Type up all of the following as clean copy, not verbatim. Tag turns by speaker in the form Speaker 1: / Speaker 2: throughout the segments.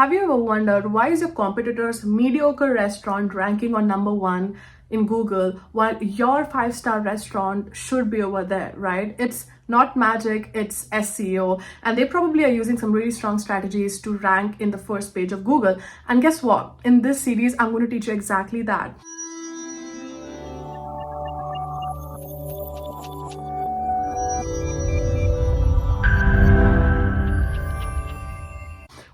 Speaker 1: Have you ever wondered why is your competitor's mediocre restaurant ranking on number one in Google while your five-star restaurant should be over there, right? It's not magic, it's SEO, and they probably are using some really strong strategies to rank in the first page of Google. And guess what? In this series, I'm going to teach you exactly that.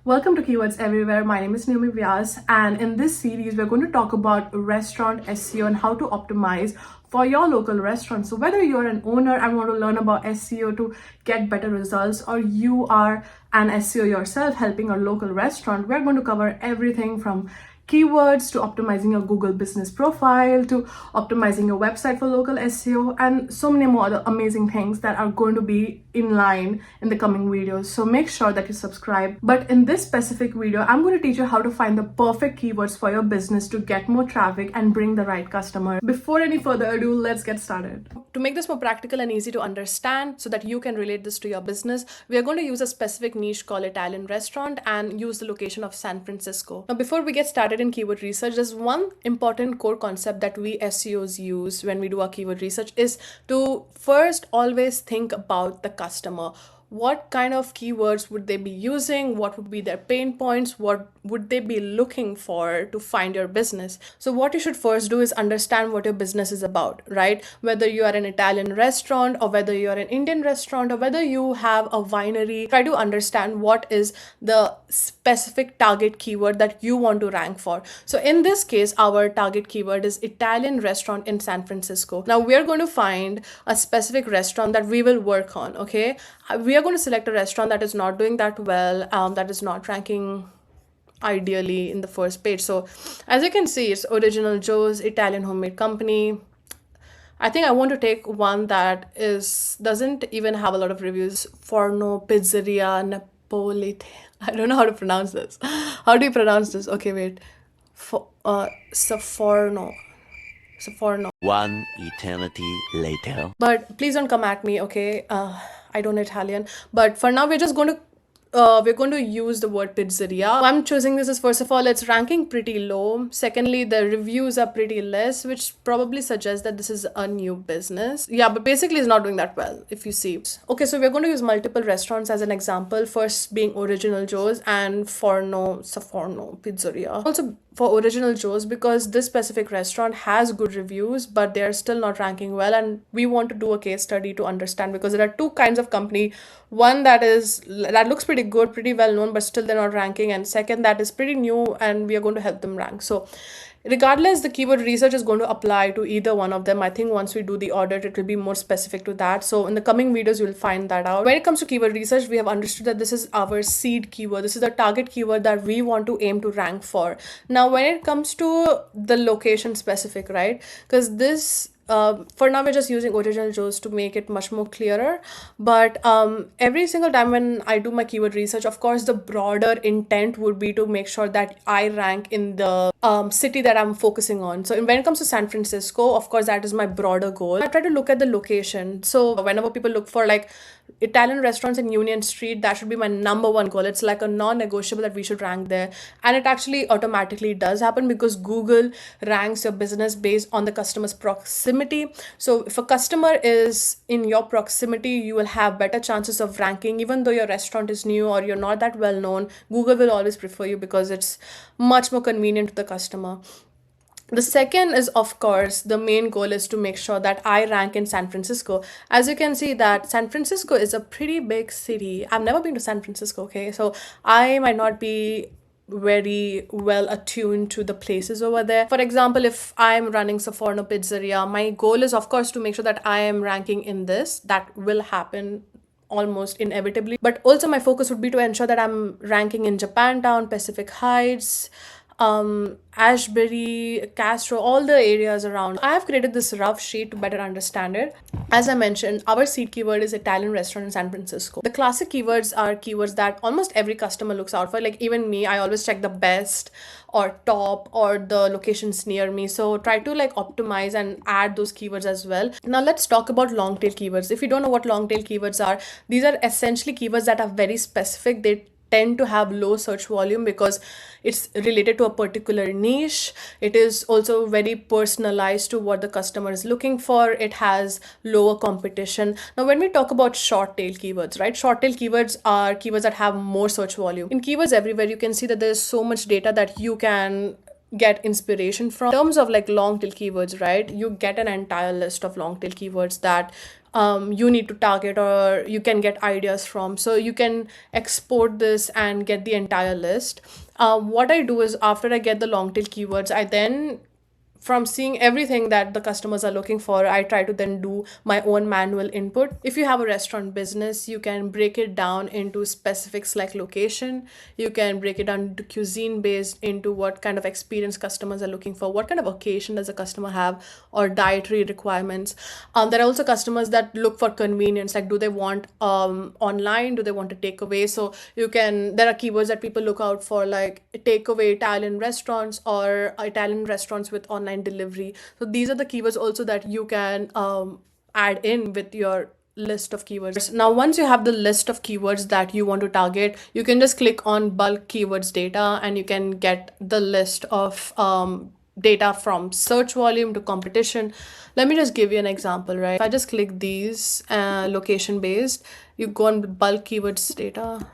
Speaker 1: Welcome to Keywords Everywhere. My name is Naomi Vyas, and in this series, we're going to talk about restaurant SEO and how to optimize for your local restaurant. So whether you're an owner and want to learn about SEO to get better results, or you are an SEO yourself helping a local restaurant, we're going to cover everything from keywords to optimizing your Google business profile to optimizing your website for local SEO and so many more other amazing things that are going to be in line in the coming videos. So make sure that you subscribe. But in this specific video, I'm going to teach you how to find the perfect keywords for your business to get more traffic and bring the right customer. Before any further ado, let's get started. To make this more practical and easy to understand so that you can relate this to your business, we are going to use a specific niche called Italian restaurant and use the location of San Francisco. Now, before we get started in keyword research, there's one important core concept that we SEOs use when we do our keyword research is to first always think about the customer. What kind of keywords would they be using? What would be their pain points? What would they be looking for to find your business? So what you should first do is understand what your business is about, right? Whether you are an Italian restaurant or whether you are an Indian restaurant or whether you have a winery, try to understand what is the specific target keyword that you want to rank for. So in this case, our target keyword is Italian restaurant in San Francisco. Now we are going to find a specific restaurant that we will work on, okay? We are going to select a restaurant that is not doing that well, that is not ranking ideally in the first page. So as you can see, it's Original Joe's Italian Homemade Company. I think I want to take one that doesn't even have a lot of reviews. Forno Pizzeria Napolitana. I don't know how to pronounce this. How do you pronounce this? Okay, wait. Saforno.
Speaker 2: One eternity later.
Speaker 1: But please don't come at me, okay? I don't know Italian. But for now, we're going to use the word pizzeria. I'm choosing this as, first of all, it's ranking pretty low. Secondly, the reviews are pretty less, which probably suggests that this is a new business. Yeah, but basically it's not doing that well, if you see. Okay, so we're going to use multiple restaurants as an example. First being Original Joe's and Saforno Pizzeria. Also for Original Joe's, because this specific restaurant has good reviews, but they're still not ranking well. And we want to do a case study to understand, because there are two kinds of company. One that looks pretty good, pretty well known, but still they're not ranking. And second, that is pretty new and we are going to help them rank. So regardless, the keyword research is going to apply to either one of them. I think once we do the audit, it will be more specific to that. So in the coming videos, you'll find that out. When it comes to keyword research, we have understood that this is our seed keyword. This is the target keyword that we want to aim to rank for. Now, when it comes to the location specific, right? Because this for now, we're just using Original Joe's to make it much more clearer. But every single time when I do my keyword research, of course, the broader intent would be to make sure that I rank in the city that I'm focusing on. So when it comes to San Francisco, of course, that is my broader goal. I try to look at the location. So whenever people look for like Italian restaurants in Union Street, that should be my number one goal. It's like a non-negotiable that we should rank there. And it actually automatically does happen because Google ranks your business based on the customer's proximity. So if a customer is in your proximity, you will have better chances of ranking. Even though your restaurant is new or you're not that well known, Google will always prefer you because it's much more convenient to the customer. The second is, of course, the main goal is to make sure that I rank in San Francisco. As you can see that San Francisco is a pretty big city. I've never been to San Francisco, okay? So I might not be very well attuned to the places over there. For example, if I'm running Saforno Pizzeria, my goal is, of course, to make sure that I am ranking in this. That will happen almost inevitably. But also my focus would be to ensure that I'm ranking in Japantown, Pacific Heights, Ashbury, Castro, all the areas around. I have created this rough sheet to better understand it. As I mentioned, our seed keyword is Italian restaurant in San Francisco. The classic keywords are keywords that almost every customer looks out for. Like even me, I always check the best or top or the locations near me. So try to like optimize and add those keywords as well. Now let's talk about long tail keywords. If you don't know what long tail keywords are, these are essentially keywords that are very specific. They tend to have low search volume because it's related to a particular niche. It is also very personalized to what the customer is looking for. It has lower competition. Now, when we talk about short tail keywords, right? Short tail keywords are keywords that have more search volume. In Keywords Everywhere, you can see that there's so much data that you can get inspiration from. In terms of like long tail keywords, right? You get an entire list of long tail keywords that you need to target or you can get ideas from. So you can export this and get the entire list. What I do is after I get the long tail keywords, I then, from seeing everything that the customers are looking for, I try to then do my own manual input. If you have a restaurant business, you can break it down into specifics like location. You can break it down into cuisine based into what kind of experience customers are looking for, what kind of occasion does a customer have, or dietary requirements. There are also customers that look for convenience, like do they want online, do they want a takeaway? So there are keywords that people look out for, like takeaway Italian restaurants or Italian restaurants with online delivery. So these are the keywords also that you can add in with your list of keywords. Now, once you have the list of keywords that you want to target, you can just click on bulk keywords data and you can get the list of data from search volume to competition. Let me just give you an example, right? If I just click these location based, you go on bulk keywords data.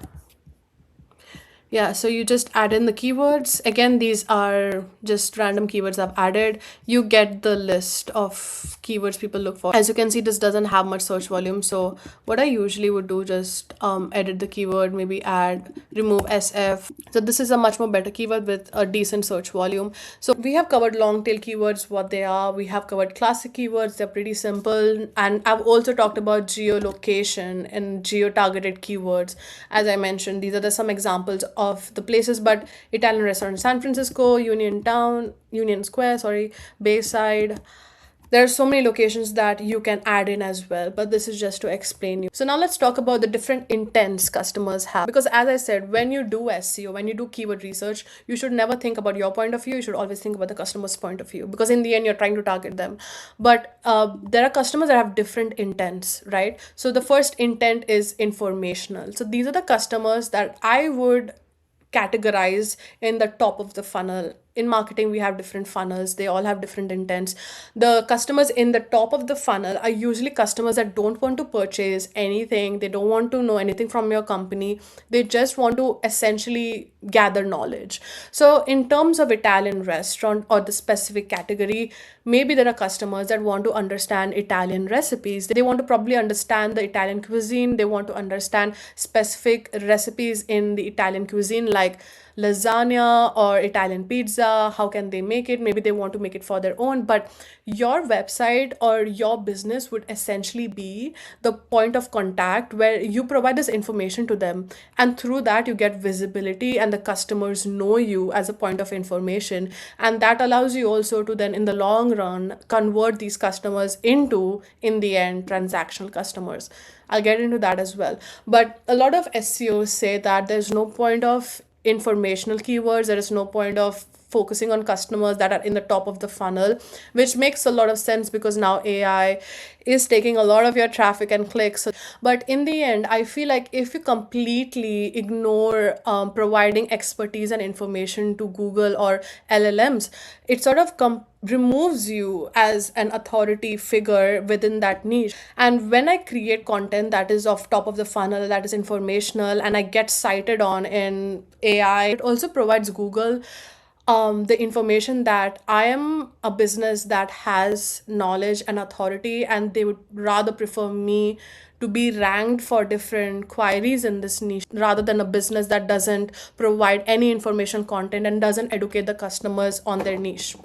Speaker 1: Yeah, so you just add in the keywords. Again, these are just random keywords I've added. You get the list of keywords people look for. As you can see, this doesn't have much search volume. So what I usually would do, just edit the keyword, maybe remove SF. So this is a much more better keyword with a decent search volume. So we have covered long tail keywords, what they are. We have covered classic keywords. They're pretty simple. And I've also talked about geolocation and geo-targeted keywords. As I mentioned, these are some examples of the places, but Italian restaurant in San Francisco, Union Square, Bayside. There are so many locations that you can add in as well, but this is just to explain you. So now let's talk about the different intents customers have. Because as I said, when you do SEO, when you do keyword research, you should never think about your point of view. You should always think about the customer's point of view, because in the end, you're trying to target them. But there are customers that have different intents, right? So the first intent is informational. So these are the customers that I would categorize in the top of the funnel. In marketing, we have different funnels. They all have different intents. The customers in the top of the funnel are usually customers that don't want to purchase anything. They don't want to know anything from your company. They just want to essentially gather knowledge. So in terms of Italian restaurant or the specific category, maybe there are customers that want to understand Italian recipes. They want to probably understand the Italian cuisine. They want to understand specific recipes in the Italian cuisine, like lasagna or Italian pizza. How can they make it? Maybe they want to make it for their own, but your website or your business would essentially be the point of contact where you provide this information to them, and through that you get visibility and the customers know you as a point of information, and that allows you also to then in the long run convert these customers into, in the end, transactional customers. I'll get into that as well. But a lot of SEOs say that there's no point of informational keywords. There is no point of focusing on customers that are in the top of the funnel, which makes a lot of sense because now AI is taking a lot of your traffic and clicks. But in the end, I feel like if you completely ignore providing expertise and information to Google or LLMs, it sort of removes you as an authority figure within that niche. And when I create content that is of top of the funnel, that is informational, and I get cited on in AI, it also provides Google the information that I am a business that has knowledge and authority, and they would rather prefer me to be ranked for different queries in this niche rather than a business that doesn't provide any information content and doesn't educate the customers on their niche.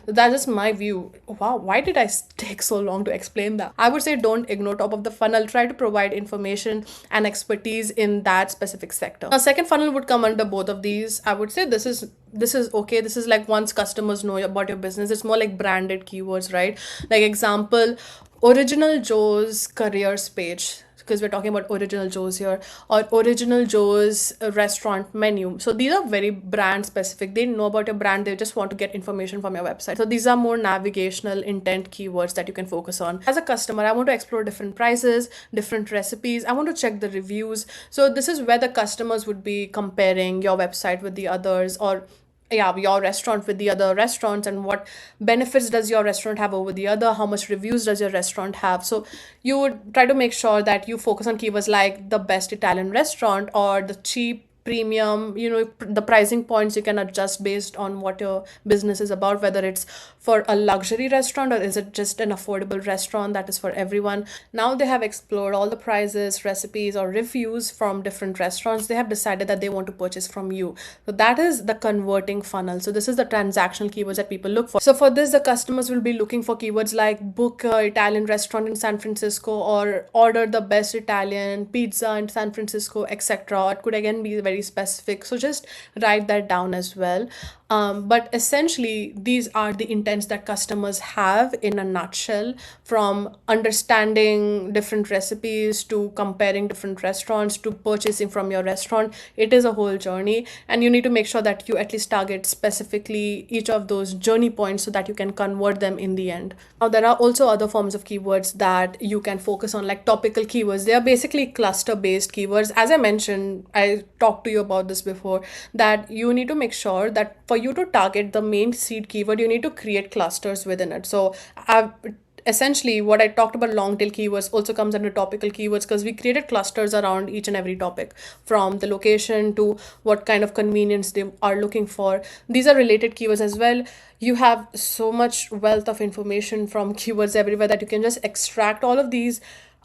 Speaker 1: That is my view. Wow, why did I take so long to explain that? I would say don't ignore top of the funnel. Try to provide information and expertise in that specific sector. Now, second funnel would come under both of these. I would say this is okay. This is like once customers know about your business, it's more like branded keywords, right? Like example, Original Joe's careers page. because we're talking about Original Joe's here, or Original Joe's restaurant menu. So these are very brand specific. They know about your brand, they just want to get information from your website. So these are more navigational intent keywords that you can focus on. As a customer, I want to explore different prices, different recipes, I want to check the reviews. So this is where the customers would be comparing your website with the others, or yeah, your restaurant with the other restaurants, and what benefits does your restaurant have over the other, how much reviews does your restaurant have. So you would try to make sure that you focus on keywords like the best Italian restaurant, or the cheap premium. The pricing points you can adjust based on what your business is about, whether it's for a luxury restaurant or is it just an affordable restaurant that is for everyone. Now they have explored all the prices, recipes, or reviews from different restaurants. They have decided that they want to purchase from you. So that is the converting funnel. So this is the transactional keywords that people look for. So for this, the customers will be looking for keywords like book a Italian restaurant in San Francisco, or order the best Italian pizza in San Francisco, etc. It could again be very specific, so just write that down as well. But essentially, these are the intents that customers have in a nutshell, from understanding different recipes to comparing different restaurants to purchasing from your restaurant. It is a whole journey, and you need to make sure that you at least target specifically each of those journey points so that you can convert them in the end. Now, there are also other forms of keywords that you can focus on, like topical keywords. They are basically cluster based keywords. As I mentioned, I talked to you about this before, that you need to make sure that for you to target the main seed keyword, you need to create clusters within it. So essentially what I talked about, long tail keywords, also comes under topical keywords, because we created clusters around each and every topic, from the location to what kind of convenience they are looking for. These are related keywords as well. You have so much wealth of information from keywords everywhere that you can just extract all of these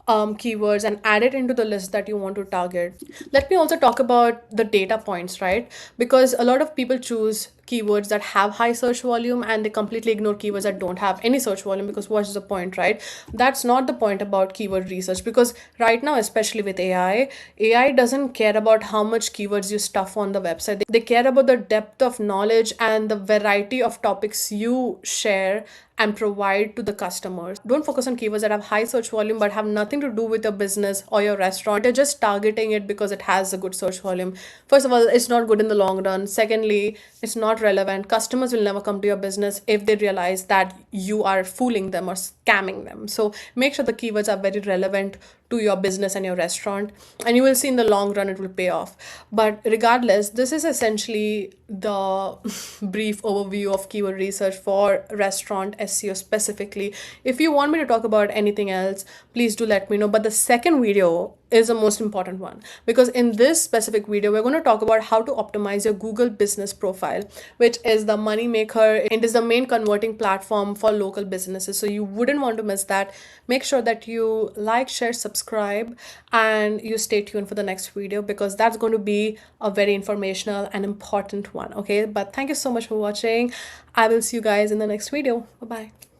Speaker 1: keywords and add it into the list that you want to target. Let me also talk about the data points, right? Because a lot of people choose keywords that have high search volume and they completely ignore keywords that don't have any search volume, because what's the point, right? That's not the point about keyword research, because right now, especially with AI doesn't care about how much keywords you stuff on the website. They care about the depth of knowledge and the variety of topics you share and provide to the customers. Don't focus on keywords that have high search volume but have nothing to do with your business or your restaurant. You're just targeting it because it has a good search volume. First of all, it's not good in the long run. Secondly, it's not relevant. Customers will never come to your business if they realize that you are fooling them or scamming them. So make sure the keywords are very relevant to your business and your restaurant, and you will see in the long run it will pay off. But regardless, this is essentially the brief overview of keyword research for restaurant SEO specifically. If you want me to talk about anything else, please do let me know. But the second video is the most important one, because in this specific video we're going to talk about how to optimize your Google business profile, which is the money maker. It is the main converting platform for local businesses, so you wouldn't want to miss that. Make sure that you like, share, subscribe, and you stay tuned for the next video, because that's going to be a very informational and important one. Okay, but thank you so much for watching. I will see you guys in the next video. Bye bye.